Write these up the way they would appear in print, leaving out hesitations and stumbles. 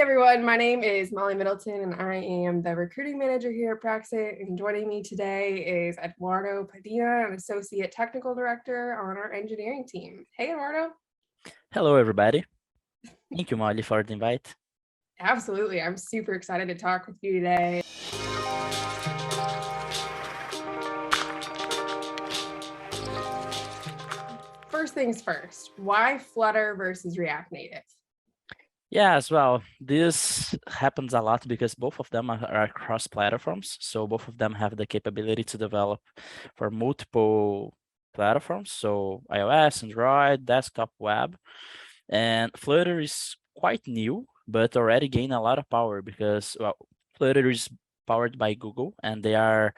everyone, my name is Molly Middleton and I am the recruiting manager here at Praxis, and joining me today is Eduardo Padinha, an associate technical director on our engineering team. Hey, Eduardo. Hello, everybody. Thank you, Molly, for the invite. Absolutely. I'm super excited to talk with you today. First things first, why Flutter versus React Native? Yeah, as well, this happens a lot because both of them are cross platforms. So both of them have the capability to develop for multiple platforms. So iOS, Android, desktop, web. And Flutter is quite new, but already gained a lot of power because, well, Flutter is powered by Google and they are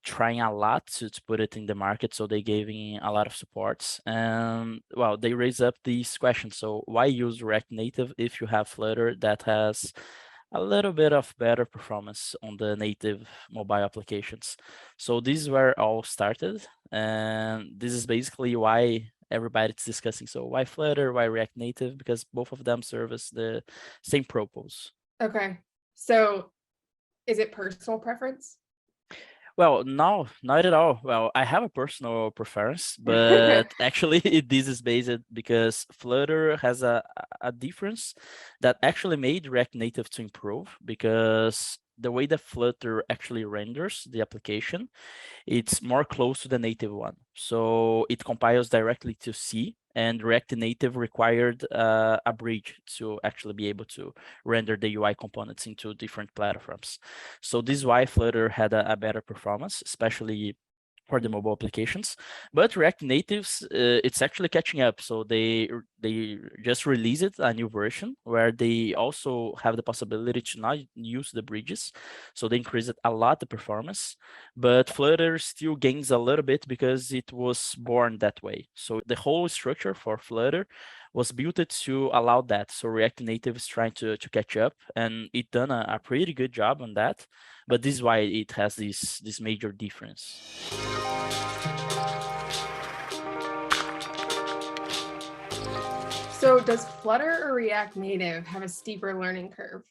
trying a lot to put it in the market, so they gave in a lot of supports. And well, they raise up these questions. So why use React Native if you have Flutter that has a little bit of better performance on the native mobile applications? So this is where it all started, and this is basically why everybody's discussing. So why Flutter, why React Native? Because both of them service the same purpose. Okay, so is it personal preference? Well, no, not at all. Well, I have a personal preference, but actually this is based because Flutter has a difference that actually made React Native to improve, because the way that Flutter actually renders the application, it's more close to the native one. So it compiles directly to C, and React Native required a bridge to actually be able to render the UI components into different platforms. So this is why Flutter had a better performance, especially for the mobile applications. But React Natives, it's actually catching up. So they just released a new version where they also have the possibility to not use the bridges. So they increased a lot the performance, but Flutter still gains a little bit because it was born that way. So the whole structure for Flutter was built to allow that. So React Native is trying to catch up, and it done a pretty good job on that. But this is why it has this major difference. So does Flutter or React Native have a steeper learning curve?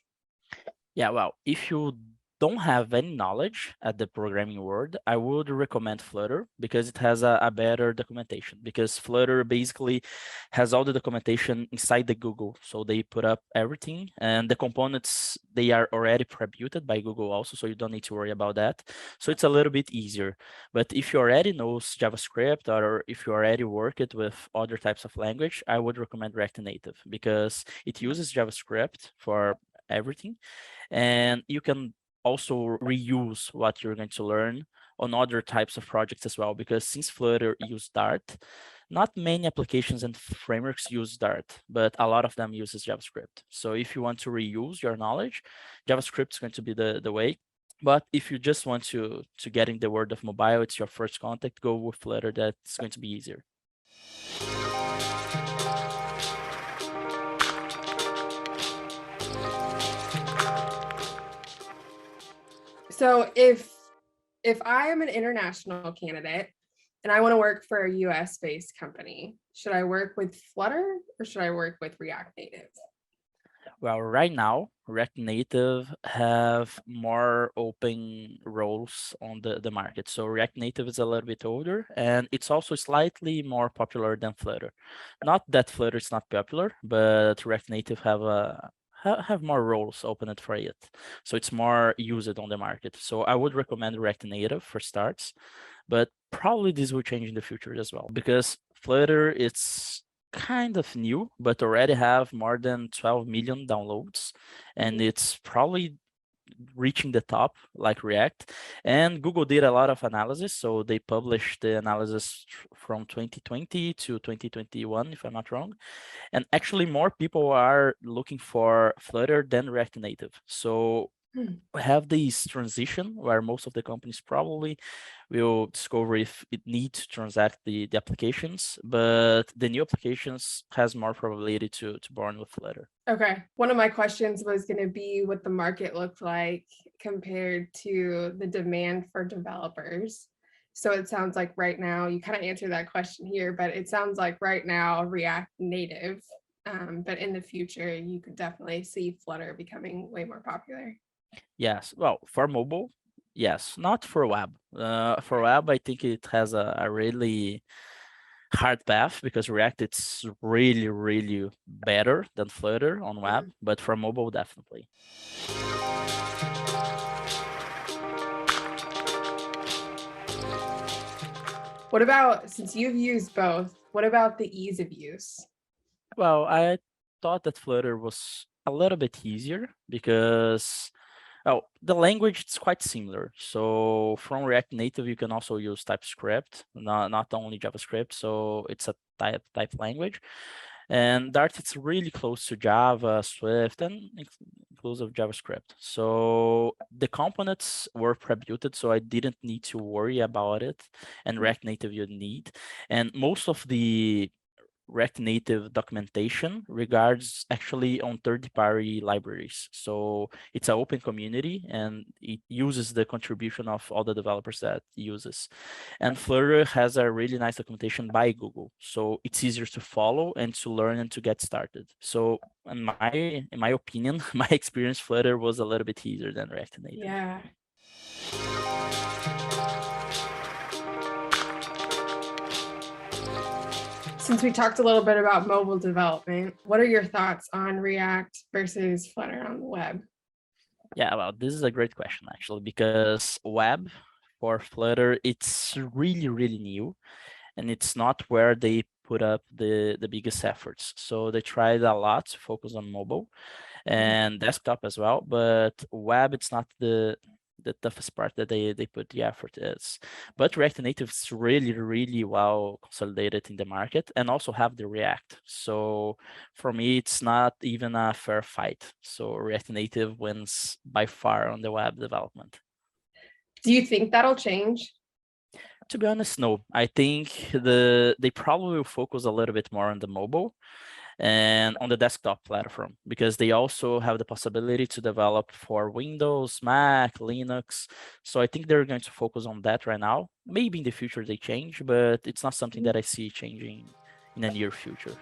Yeah, well, if you don't have any knowledge at the programming world, I would recommend Flutter because it has a better documentation. Because Flutter basically has all the documentation inside the Google. So they put up everything, and the components, they are already pre-built by Google also, so you don't need to worry about that. So it's a little bit easier. But if you already knows JavaScript, or if you already work it with other types of language, I would recommend React Native because it uses JavaScript for everything, and you can also reuse what you're going to learn on other types of projects as well, because since Flutter use Dart, not many applications and frameworks use Dart, but a lot of them uses JavaScript. So if you want to reuse your knowledge, JavaScript is going to be the way. But if you just want to get in the world of mobile, it's your first contact, go with Flutter. That's going to be easier. So if I am an international candidate and I want to work for a US based company, should I work with Flutter or should I work with React Native? Well, right now, React Native have more open roles on the market. So React Native is a little bit older, and it's also slightly more popular than Flutter. Not that Flutter is not popular, but React Native have more roles opened for it. So it's more used on the market. So I would recommend React Native for starts, but probably this will change in the future as well, because Flutter, it's kind of new, but already have more than 12 million downloads, and it's probably reaching the top like React. And Google did a lot of analysis, so they published the analysis from 2020 to 2021, if I'm not wrong. And actually more people are looking for Flutter than React Native. So we have this transition where most of the companies probably will discover if it needs to transact the applications, but the new applications has more probability to born with Flutter. Okay. One of my questions was going to be what the market looked like compared to the demand for developers. So it sounds like right now, you kind of answered that question here, but it sounds like right now React Native but in the future, you could definitely see Flutter becoming way more popular. Yes, well, for mobile, yes, not for web. For web, I think it has a really hard path because React it's really, really better than Flutter on web, but for mobile, definitely. What about, since you've used both, what about the ease of use? Well, I thought that Flutter was a little bit easier because the language is quite similar. So from React Native, you can also use TypeScript, not only JavaScript. So it's a type language. And Dart, it's really close to Java, Swift, and inclusive JavaScript. So the components were pre-built, so I didn't need to worry about it. And React Native you need. And most of the React Native documentation regards actually on third-party libraries. So it's an open community and it uses the contribution of all the developers that uses. And Flutter has a really nice documentation by Google. So it's easier to follow and to learn and to get started. So in my opinion, my experience Flutter was a little bit easier than React Native. Yeah. Since we talked a little bit about mobile development, what are your thoughts on React versus Flutter on the web? Yeah, well, this is a great question actually, because web for Flutter, it's really, really new and it's not where they put up the biggest efforts. So they tried a lot to focus on mobile and desktop as well, but web, it's not the toughest part that they put the effort is. But React Native is really, really well consolidated in the market and also have the React. So for me, it's not even a fair fight. So React Native wins by far on the web development. Do you think that'll change? To be honest, no. I think they probably will focus a little bit more on the mobile and on the desktop platform because they also have the possibility to develop for Windows, Mac, Linux. So I think they're going to focus on that right now. Maybe in the future they change, but it's not something that I see changing in the near future.